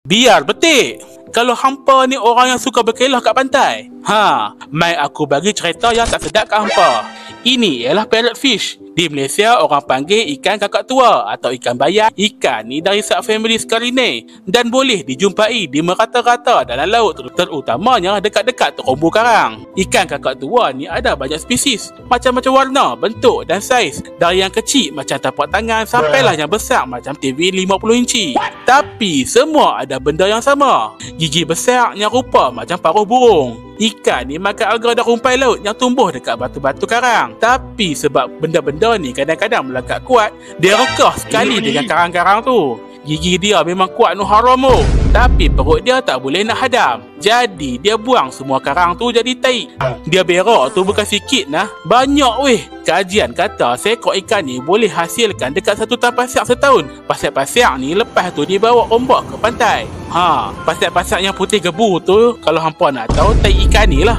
Biar betik. Kalau hampa ni orang yang suka berkelah kat pantai, mai aku bagi cerita yang tak sedap kat hampa. Ini ialah parrotfish. Di Malaysia, orang panggil ikan kakak tua atau ikan bayar. Ikan ni dari subfamily Scarinae dan boleh dijumpai di merata-rata dalam laut, terutamanya dekat-dekat terumbu karang. Ikan kakak tua ni ada banyak spesies, macam-macam warna, bentuk dan saiz. Dari yang kecil macam tapak tangan sampailah yang besar macam TV 50 inci. Tapi semua ada benda yang sama. Gigi besar yang rupa macam paruh burung. Ikan ni makan alga dan rumpai laut yang tumbuh dekat batu-batu karang. Tapi sebab benda-benda ni kadang-kadang melekat kuat, dia rekah sekali dengan karang-karang tu. Gigi dia memang kuat nu haram tu. Tapi perut dia tak boleh nak hadam. Jadi dia buang semua karang tu jadi taik. Dia berak tu bukan sikit nah, banyak weh. Kajian kata seekor ikan ni boleh hasilkan dekat 1 tan pasir setahun. Pasir-pasir ni lepas tu dibawa ombak ke pantai. Pasir-pasir yang putih gebu tu, kalau hampa nak tahu, taik ikan ni lah.